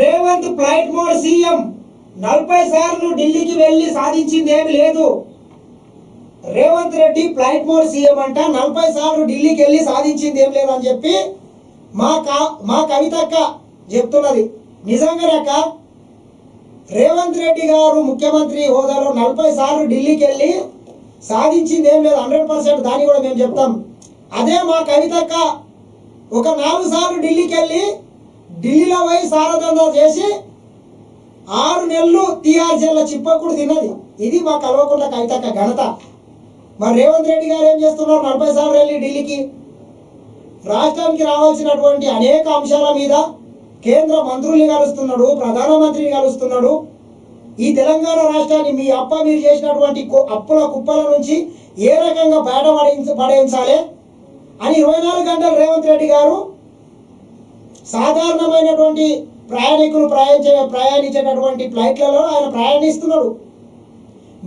Revanth flight mode CM 40 సార్లు ఢిల్లీకి వెళ్ళి సాధించింది ఏమి లేదు. Revanth Reddy flight mode CM అంట 40 సార్లు ఢిల్లీకి వెళ్ళి సాధించింది ఏం లేదు అని చెప్పి మా కవితక్క చెప్తున్నది. నిజంగానే అక్క, రేవంత్ రెడ్డి గారు ముఖ్యమంత్రి హోదాలో 40 సార్లు ఢిల్లీకి వెళ్ళి సాధించింది ఏం లేదు, 100%. దాన్ని కూడా మేము చెప్తాం. అదే మా కవితక్క ఒక 4 సార్లు ఢిల్లీకి వెళ్ళి ఢిల్లీలో పోయి సారదందా చేసి 6 నెలలు తీఆర్ జైల్లో చిప్పకూడు తిన్నది. ఇది మా కల్వకుంట్ల కవితక్క ఘనత. మరి రేవంత్ రెడ్డి గారు ఏం చేస్తున్నారు? 40 సార్లు వెళ్ళి ఢిల్లీకి రాష్ట్రానికి రావాల్సినటువంటి అనేక అంశాల మీద కేంద్ర మంత్రుల్ని కలుస్తున్నాడు, ప్రధానమంత్రిని కలుస్తున్నాడు. ఈ తెలంగాణ రాష్ట్రాన్ని మీరు చేసినటువంటి అప్పుల కుప్పల నుంచి ఏ రకంగా పడేయించాలి అని 24 గంటలు రేవంత్ రెడ్డి గారు సాధారణమైనటువంటి ప్రయాణికులు ప్రయాణించేటటువంటి ఫ్లైట్లలో ఆయన ప్రయాణిస్తున్నాడు.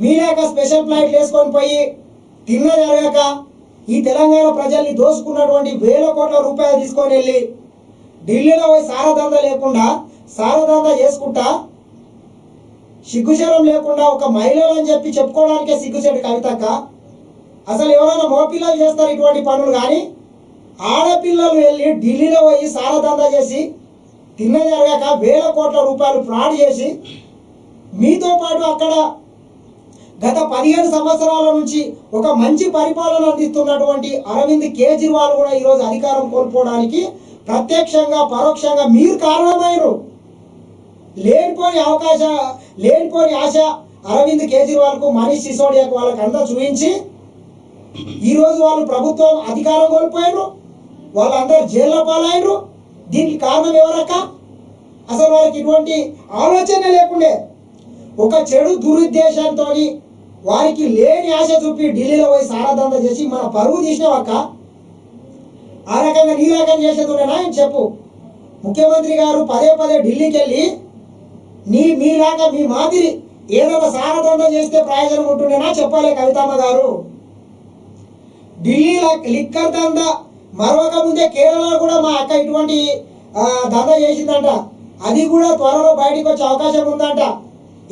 మీలాక స్పెషల్ ఫ్లైట్లు వేసుకొని పోయి తిన్న జరగక ఈ తెలంగాణ ప్రజల్ని దోసుకున్నటువంటి వేల కోట్ల రూపాయలు తీసుకొని వెళ్ళి ఢిల్లీలో పోయి సారదందా లేకుండా సారదందా చేసుకుంటా సిగ్గుశరం లేకుండా ఒక మహిళలు అని చెప్పి చెప్పుకోవడానికే సిగ్గుచెడు కవితక్క. అసలు ఎవరైనా మగపిల్లలు చేస్తారు ఇటువంటి పనులు, కానీ ఆడపిల్లలు వెళ్ళి ఢిల్లీలో పోయి సారదందా చేసి తిన్న జరగాక వేల కోట్ల రూపాయలు ఫ్రాడ్ చేసి మీతో పాటు అక్కడ గత 15 సంవత్సరాల నుంచి ఒక మంచి పరిపాలన అందిస్తున్నటువంటి అరవింద్ కేజ్రీవాల్ కూడా ఈరోజు అధికారం కోల్పోవడానికి ప్రత్యక్షంగా పరోక్షంగా మీరు కారణమైనరు. లేనిపోని ఆశ అరవింద్ కేజ్రీవాల్కు, మనీష్ సిసోడియాకు వాళ్ళకంతా చూపించి ఈరోజు వాళ్ళు ప్రభుత్వం అధికారం కోల్పోయారు, వాళ్ళందరూ జైల్లో పాలయ్యారు. దీనికి కారణం ఎవరక్క? అసలు వాళ్ళకి ఇటువంటి ఆలోచన లేకుండే ఒక చెడు దురుద్దేశంతో వారికి లేని ఆశ చూపి ఢిల్లీలో పోయి సారదందా చేసి మన పరువు తీసినావక్క. ఆ రకంగా నీ రకం చేసేది ఉండేనా చెప్పు. ముఖ్యమంత్రి గారు పదే ఢిల్లీకి వెళ్ళి మీలాగా మీ మాదిరి ఏదైనా సారదందా చేస్తే ప్రయోజనం ఉంటుండేనా చెప్పాలి కవితమ్మ గారు. ఢిల్లీలో లిక్కర్ దందా మరొక ముందే కేరళలో కూడా మా అక్క ఇటువంటి దందా చేసిందంట. అది కూడా త్వరలో బయటకు వచ్చే అవకాశం ఉందంట.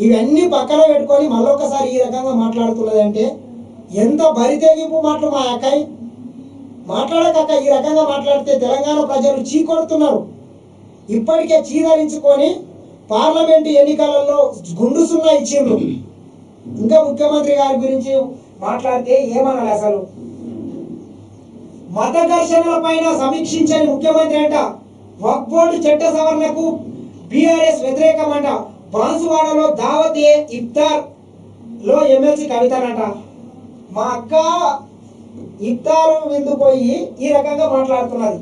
ఇవన్నీ పక్కన పెట్టుకొని మళ్ళొకసారి ఈ రకంగా మాట్లాడుతున్నది అంటే ఎంత బరితెగింపు మాటలు మా అక్కయ్య. మాట్లాడకక్క, ఈ రకంగా మాట్లాడితే తెలంగాణ ప్రజలు చీకొడుతున్నారు. ఇప్పటికే చీదరించుకొని పార్లమెంటు ఎన్నికలలో గుండు సున్నా ఇచ్చిండ్రు. ఇంకా ముఖ్యమంత్రి గారి గురించి మాట్లాడితే ఏమనాలి అసలు. మత ఘర్షణల పైన సమీక్షించని ముఖ్యమంత్రి అంట. వక్ఫ్ బోర్డు చట్ట సవరణకు బీఆర్ఎస్ వ్యతిరేకం అంట. బాన్సువాడలో దావత్ ఇఫ్తార్ లో ఎమ్మెల్సీ కవితనంట. మా అక్క ఇఫ్తార్ విందు పోయి ఈ రకంగా మాట్లాడుతున్నది.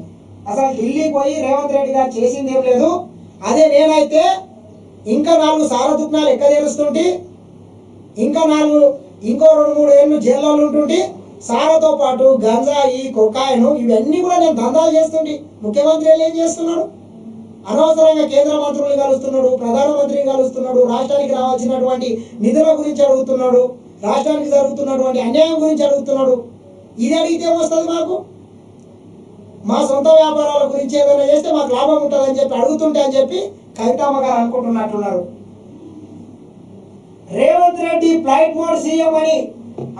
అసలు ఢిల్లీకి పోయి రేవంత్ రెడ్డి గారు చేసింది ఏం లేదు. అదే నేనైతే ఇంకా 4 సారదుప్నాలు ఎక్క తెరుస్తుంటే ఇంకో 2-3 ఏళ్ళు జైల్లో ఉంటుంటే సారతో పాటు గంజాయి, కొకాయిను ఇవన్నీ కూడా నేను దందాలు చేస్తుంటే ముఖ్యమంత్రి ఏం చేస్తున్నాడు? అనవసరంగా కేంద్ర మంత్రుల్ని కలుస్తున్నాడు, ప్రధానమంత్రిని కలుస్తున్నాడు, రాష్ట్రానికి రావాల్సినటువంటి నిధుల గురించి అడుగుతున్నాడు, రాష్ట్రానికి జరుగుతున్నటువంటి అన్యాయం గురించి అడుగుతున్నాడు. ఇది అడిగితే ఏమొస్తుంది మాకు? మా సొంత వ్యాపారాల గురించి ఏదైనా చేస్తే మాకు లాభం ఉంటుందని చెప్పి అడుగుతుంటే అని చెప్పి కవితమ్మ గారు అనుకుంటున్నట్టున్నారు. Revanth Reddy flight mode CM అని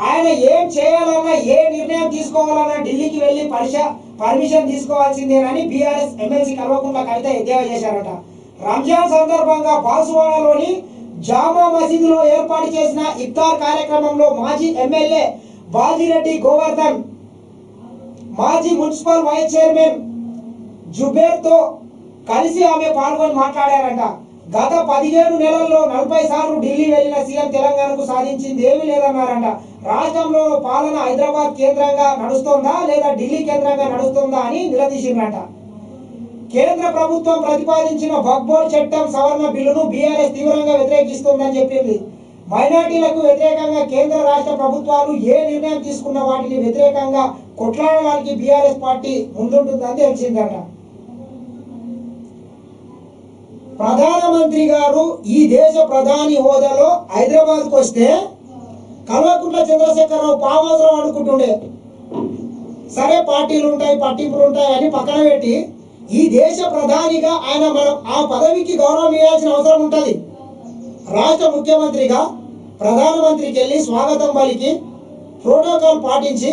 ఆయన ఏం చేయాలన్నా ఏ నిర్ణయం తీసుకోవాలన్నా ఢిల్లీకి వెళ్ళి పర్మిషన్ తీసుకోవాల్సిందేనని బీఆర్ఎస్ ఎమ్మెల్సీ కల్వకుంట్ల కవిత ఎద్దేవా చేశారట. రంజాన్ సందర్భంగా బాన్సువాడలోని జామా మసీదులో ఏర్పాటు చేసిన ఇఫ్తార్ కార్యక్రమంలో మాజీ ఎమ్మెల్యే బాజిరెడ్డి గోవర్ధన్, మాజీ మున్సిపల్ వైస్ చైర్మన్ జుబేర్తో కలిసి ఆమె పాల్గొని మాట్లాడారంట. గత 15 నెలల్లో 40 సార్లు ఢిల్లీ వెళ్లిన సీఎం తెలంగాణకు సాధించింది ఏమీ లేదన్నారంట. రాష్ట్రంలో పాలన హైదరాబాద్ కేంద్రంగా నడుస్తుందా లేదా ఢిల్లీ కేంద్రంగా నడుస్తుందా అని నిలదీసిందంట. కేంద్ర ప్రభుత్వం ప్రతిపాదించిన వక్ఫ్ బోర్డు చట్టం సవరణ బిల్లును బీఆర్ఎస్ తీవ్రంగా వ్యతిరేకిస్తోందని చెప్పింది. మైనార్టీలకు వ్యతిరేకంగా కేంద్ర రాష్ట్ర ప్రభుత్వాలు ఏ నిర్ణయం తీసుకున్న వాటిని వ్యతిరేకంగా కొట్లాడడానికి బీఆర్ఎస్ పార్టీ ముందుంటుందని తెలిసిందట. ప్రధానమంత్రి గారు ఈ దేశ ప్రధాని హోదాలో హైదరాబాద్కు వస్తే కల్వకుంట్ల చంద్రశేఖరరావు ఫామ్ హౌస్లో అనుకుంటుండే. సరే పార్టీలు ఉంటాయి, పట్టింపులు ఉంటాయి అని పక్కన పెట్టి ఈ దేశ ప్రధానిగా ఆయన మనం ఆ పదవికి గౌరవం ఇవ్వాల్సిన అవసరం ఉంటుంది. రాష్ట్ర ముఖ్యమంత్రిగా ప్రధానమంత్రికి వెళ్ళి స్వాగతం పలికి ప్రోటోకాల్ పాటించి,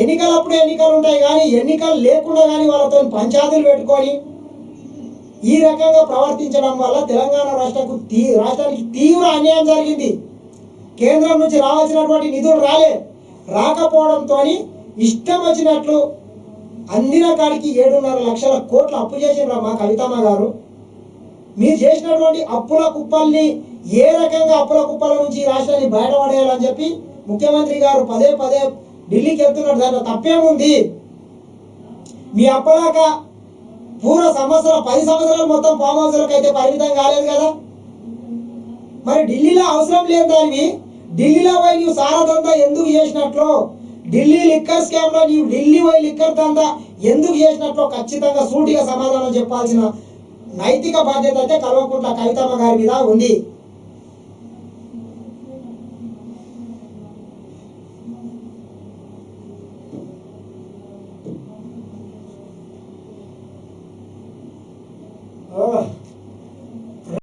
ఎన్నికలప్పుడు ఎన్నికలు ఉంటాయి కానీ ఎన్నికలు లేకుండా కానీ వాళ్ళతో పంచాయతీలు పెట్టుకొని ఈ రకంగా ప్రవర్తించడం వల్ల తెలంగాణ రాష్ట్రానికి తీవ్ర అన్యాయం జరిగింది. కేంద్రం నుంచి రావాల్సినటువంటి నిధులు రాకపోవడంతో ఇష్టం వచ్చినట్లు అందిన కాడికి 7.5 లక్షల కోట్లు అప్పు చేసిండ్రు మా కవితమ్మ గారు. మీరు చేసినటువంటి అప్పుల కుప్పల్ని ఏ రకంగా అప్పుల కుప్పల నుంచి ఈ రాష్ట్రాన్ని బయటపడేయాలని చెప్పి ముఖ్యమంత్రి గారు పదే ఢిల్లీకి వెళ్తున్నారు. దాంట్లో తప్పేముంది? మీ అప్పలాక పూర్వ 10 సంవత్సరాలు మొత్తం ఫామ్ హౌస్లకు అయితే పరిమితం కాలేదు కదా. మరి ఢిల్లీలో అవసరం లేదు దానివి ఢిల్లీలో పోయి నీవు సారదంతా ఎందుకు చేసినట్లు, ఢిల్లీ లిక్కర్ స్కామ్ లో నీవు ఢిల్లీ పోయి లిక్కర్ దంతా ఎందుకు చేసినట్లు ఖచ్చితంగా సూటిగా సమాధానం చెప్పాల్సిన నైతిక బాధ్యత అయితే కల్వకుంట్ల కవితమ్మ గారి మీద ఉంది.